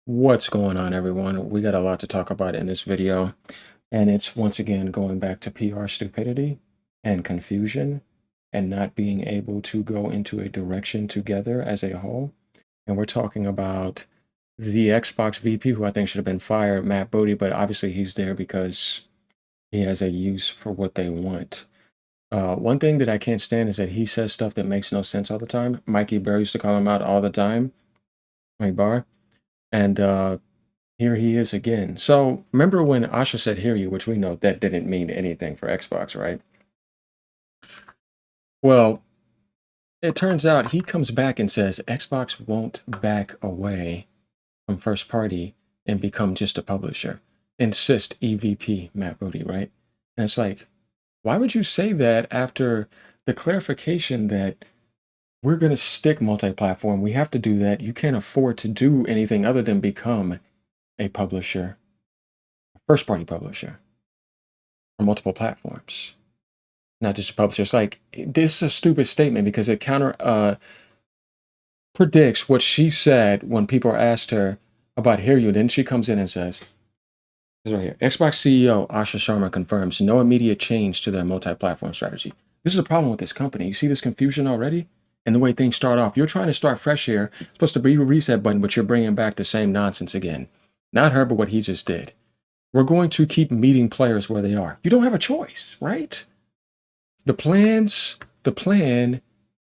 What's going on, everyone? We got a lot to talk about in this video, and it's once again going back to PR stupidity and confusion and not being able to go into a direction together as a whole. And we're talking about the Xbox VP, who I think should have been fired, Matt Bodie, but obviously he's there because he has a use for what they want. One thing that I can't stand is that he says stuff that makes no sense all the time. Mikey Bear used to call him out all the time, Mike Barr. And here he is again. So remember when Asha said "hear you," which we know that didn't mean anything for Xbox, right? Well, it turns out he comes back and says Xbox won't back away from first party and become just a publisher. Insist EVP Matt Booty, right? And it's like, why would you say that after the clarification that we're going to stick multi-platform? We have to do that. You can't afford to do anything other than become a publisher, a first party publisher for multiple platforms, not just a publisher. It's like, this is a stupid statement because it counter predicts what she said when people asked her about Hear You. Then she comes in and says, this right here, Xbox CEO Asha Sharma confirms no immediate change to their multi-platform strategy. This is a problem with this company. You see this confusion already? And the way things start off, you're trying to start fresh here. It's supposed to be a reset button, but you're bringing back the same nonsense again. Not her, but what he just did. We're going to keep meeting players where they are. You don't have a choice, right? The plan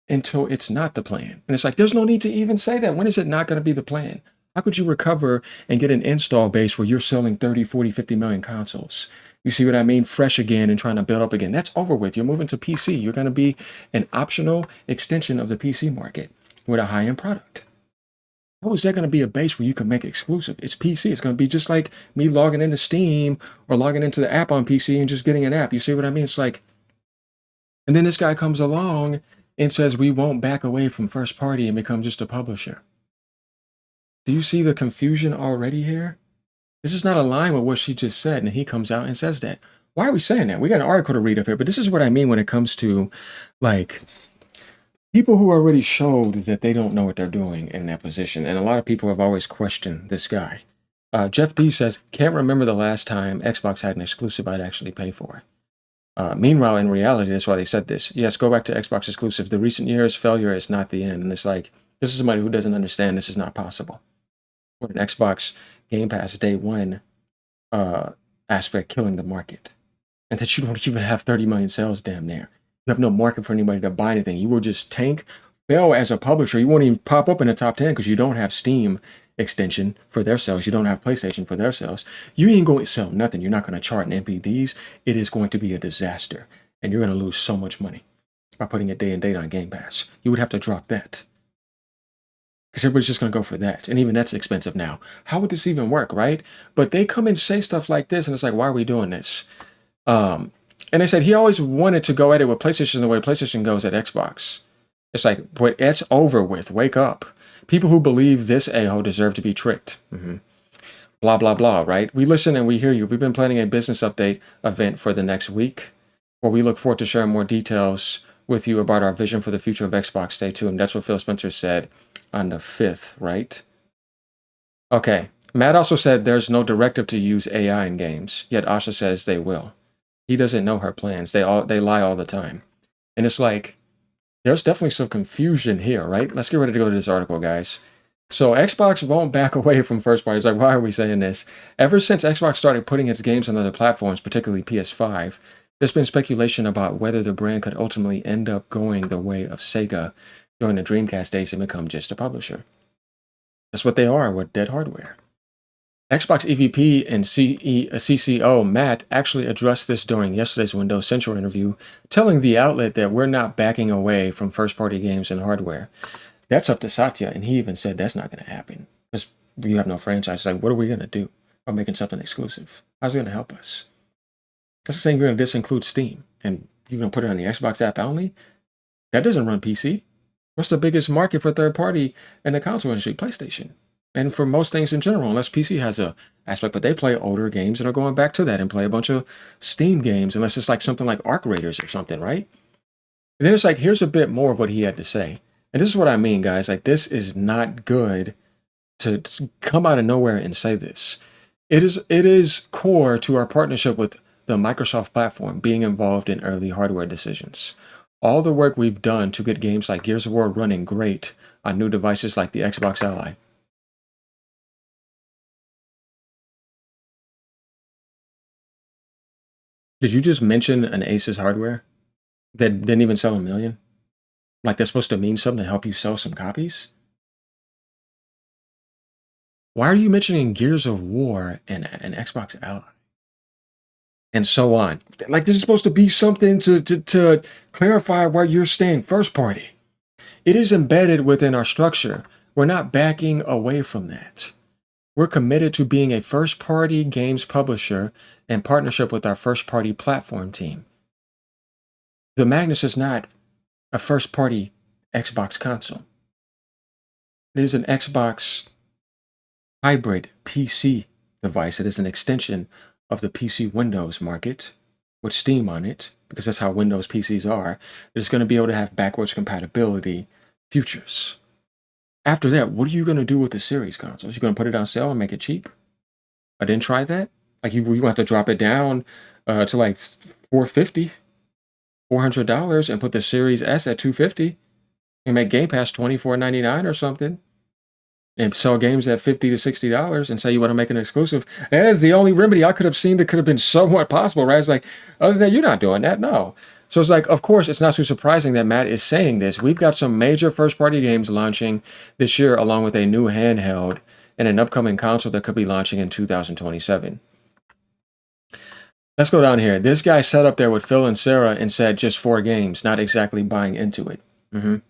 until it's not the plan. And it's like, there's no need to even say that. When is it not going to be the plan? How could you recover and get an install base where you're selling 30, 40, 50 million consoles? You see what I mean? Fresh again and trying to build up again. That's over with. You're moving to PC. You're going to be an optional extension of the PC market with a high-end product. How is that going to be a base where you can make exclusive? It's PC. It's going to be just like me logging into Steam or logging into the app on PC and just getting an app. You see what I mean? It's like, and then this guy comes along and says we won't back away from first party and become just a publisher. Do you see the confusion already here? This is not aligned with what she just said, and he comes out and says that. Why are we saying that? We got an article to read up here, but this is what I mean when it comes to, like, people who already showed that they don't know what they're doing in that position. And a lot of people have always questioned this guy. Jeff D says, can't remember the last time Xbox had an exclusive I'd actually pay for. Meanwhile, in reality, that's why they said this. Yes, go back to Xbox exclusives. The recent years' failure is not the end. And it's like, this is somebody who doesn't understand this is not possible. With an Xbox Game Pass day one aspect killing the market. And that you don't even have 30 million sales damn near. You have no market for anybody to buy anything. You will just tank, fail as a publisher. You won't even pop up in the top 10 because you don't have Steam extension for their sales. You don't have PlayStation for their sales. You ain't going to sell nothing. You're not going to chart in NPDs. It is going to be a disaster. And you're going to lose so much money by putting it day and date on Game Pass. You would have to drop that. Because everybody's just going to go for that. And even that's expensive now. How would this even work, right? But they come and say stuff like this, and it's like, why are we doing this? And they said he always wanted to go at it with PlayStation the way PlayStation goes at Xbox. It's like, but it's over with. Wake up. People who believe this a-hole deserve to be tricked. Blah, blah, blah, right? We listen and we hear you. We've been planning a business update event for the next week where we look forward to sharing more details with you about our vision for the future of Xbox. Stay tuned. That's what Phil Spencer said on the 5th, right? Okay. Matt also said there's no directive to use AI in games, yet Asha says they will. He doesn't know her plans. They lie all the time. And it's like, there's definitely some confusion here, right? Let's get ready to go to this article, guys. So Xbox won't back away from first party. It's like, why are we saying this? Ever since Xbox started putting its games on other platforms, particularly PS5, there's been speculation about whether the brand could ultimately end up going the way of Sega during the Dreamcast days and become just a publisher. That's what they are with dead hardware. Xbox EVP and CCO Matt actually addressed this during yesterday's Windows Central interview, telling the outlet that we're not backing away from first-party games and hardware. That's up to Satya, and he even said that's not going to happen because you have no franchise. Like, what are we going to do by making something exclusive? How's it going to help us? That's the same. You're going to disinclude Steam, and you're going to put it on the Xbox app only. That doesn't run PC. What's the biggest market for third-party in the console industry? PlayStation. And for most things in general, unless PC has a aspect, but they play older games and are going back to that and play a bunch of Steam games, unless it's like something like Arc Raiders or something, right? And then it's like, here's a bit more of what he had to say. And this is what I mean, guys. Like, this is not good to come out of nowhere and say this. It is core to our partnership with the Microsoft platform being involved in early hardware decisions. All the work we've done to get games like Gears of War running great on new devices like the Xbox Ally. Did you just mention an Asus hardware that didn't even sell a million? Like that's supposed to mean something to help you sell some copies? Why are you mentioning Gears of War and an Xbox Ally? And so on. Like this is supposed to be something to clarify where you're staying first party. It is embedded within our structure. We're not backing away from that. We're committed to being a first party games publisher in partnership with our first party platform team. The Magnus is not a first party Xbox console. It is an Xbox hybrid PC device. It is an extension of the PC Windows market with Steam on it, because that's how Windows PCs are. It's going to be able to have backwards compatibility features. After that, what are you going to do with the series consoles? You're going to put it on sale and make it cheap? I didn't try that. Like you have to drop it down to like 450, $400 and put the Series S at 250 and make Game Pass $24.99 or something. And sell games at $50 to $60 and say you want to make an exclusive. That's the only remedy I could have seen that could have been somewhat possible, right? It's like, other than that, you're not doing that, no. So it's like, of course, it's not too surprising that Matt is saying this. We've got some major first-party games launching this year, along with a new handheld and an upcoming console that could be launching in 2027. Let's go down here. This guy sat up there with Phil and Sarah and said just 4 games, not exactly buying into it.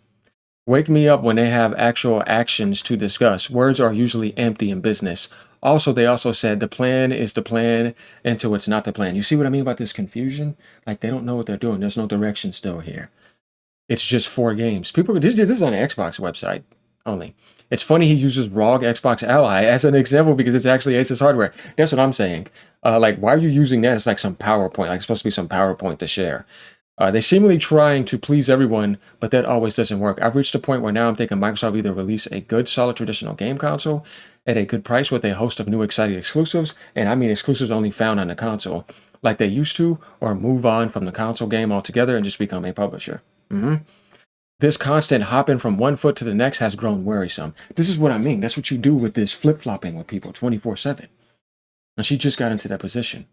Wake me up when they have actual actions to discuss. Words are usually empty in business. Also, they also said the plan is the plan until it's not the plan. You see what I mean about this confusion? Like they don't know what they're doing. There's no direction still here. It's just 4 games. This is on the Xbox website only. It's funny he uses ROG Xbox Ally as an example because it's actually Asus hardware. That's what I'm saying. Like, why are you using that? It's like some PowerPoint. Like, it's supposed to be some PowerPoint to share. They seemingly trying to please everyone, but that always doesn't work. I've reached a point where now I'm thinking Microsoft either release a good, solid traditional game console at a good price with a host of new exciting exclusives, and I mean exclusives only found on the console, like they used to, or move on from the console game altogether and just become a publisher. This constant hopping from one foot to the next has grown worrisome. This is what I mean. That's what you do with this flip-flopping with people 24/7. And she just got into that position.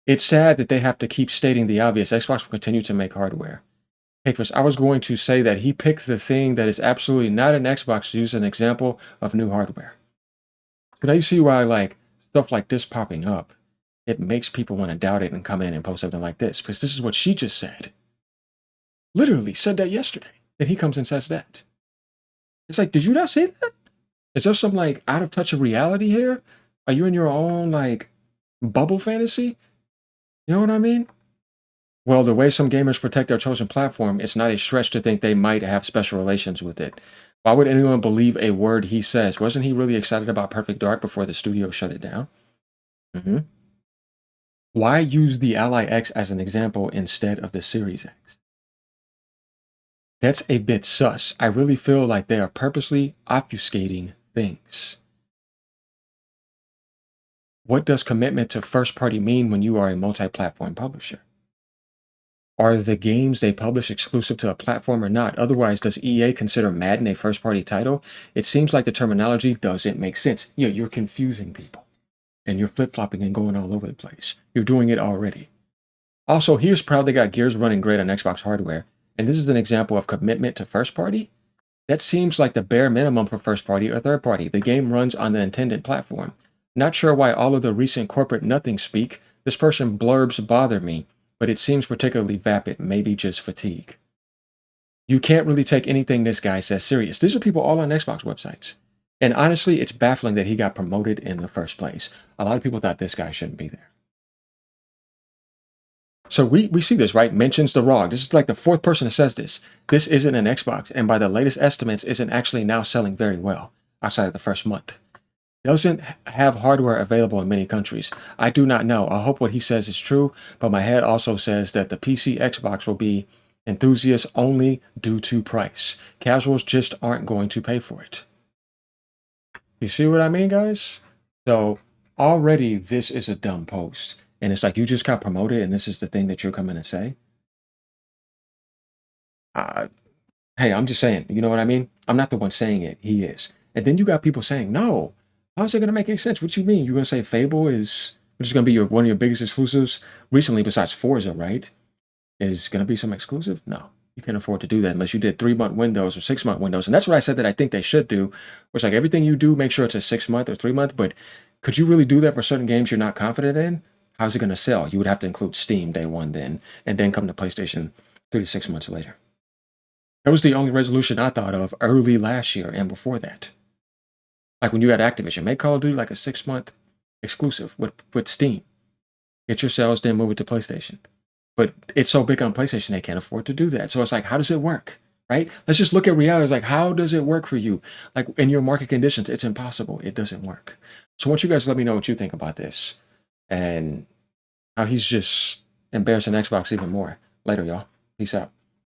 It's sad that they have to keep stating the obvious. Xbox will continue to make hardware. Hey, Chris, I was going to say that he picked the thing that is absolutely not an Xbox to use an example of new hardware. But now you see why, like, stuff like this popping up, it makes people want to doubt it and come in and post something like this. Because this is what she just said. Literally said that yesterday. And he comes and says that. It's like, did you not see that? Is there some, like, out of touch of reality here? Are you in your own, like, bubble fantasy? You know what I mean? Well, the way some gamers protect their chosen platform, it's not a stretch to think they might have special relations with it. Why would anyone believe a word he says? Wasn't he really excited about Perfect Dark before the studio shut it down? Why use the Ally X as an example instead of the Series X? That's a bit sus. I really feel like they are purposely obfuscating things. What does commitment to first party mean when you are a multi-platform publisher? Are the games they publish exclusive to a platform or not? Otherwise, does EA consider Madden a first party title? It seems like the terminology doesn't make sense. Yeah, you're confusing people. And you're flip-flopping and going all over the place. You're doing it already. Also, here's proud they got Gears running great on Xbox hardware. And this is an example of commitment to first party. That seems like the bare minimum for first party or third party. The game runs on the intended platform. Not sure why all of the recent corporate nothing speak. This person blurbs bother me, but it seems particularly vapid, maybe just fatigue. You can't really take anything this guy says serious. These are people all on Xbox websites. And honestly, it's baffling that he got promoted in the first place. A lot of people thought this guy shouldn't be there. So we see this, right? Mentions the ROG. This is like the 4th person that says this. This isn't an Xbox, and by the latest estimates, isn't actually now selling very well outside of the first month. Doesn't have hardware available in many countries. I do not know. I hope what he says is true, but my head also says that the PC Xbox will be enthusiasts only due to price. Casuals just aren't going to pay for it. You see what I mean, guys? So already this is a dumb post. And it's like you just got promoted and this is the thing that you're coming to say. Uh, hey, I'm just saying, you know what I mean? I'm not the one saying it. He is. And then you got people saying, no, how's it going to make any sense? What you mean? You're going to say Fable is which is going to be one of your biggest exclusives recently besides Forza, right? Is going to be some exclusive? No. You can't afford to do that unless you did 3-month windows or 6-month windows. And that's what I said that I think they should do. Which like everything you do, make sure it's a 6-month or 3-month. But could you really do that for certain games you're not confident in? How's it going to sell? You would have to include Steam day one then, and then come to PlayStation 3 to 6 months later. That was the only resolution I thought of early last year and before that. Like when you had Activision, make Call of Duty like a 6-month exclusive with Steam. Get your sales, then move it to PlayStation. But it's so big on PlayStation, they can't afford to do that. So it's like, how does it work? Right? Let's just look at reality. It's like, how does it work for you? Like in your market conditions, it's impossible. It doesn't work. So I want you guys to let me know what you think about this and how he's just embarrassing Xbox even more. Later, y'all. Peace out.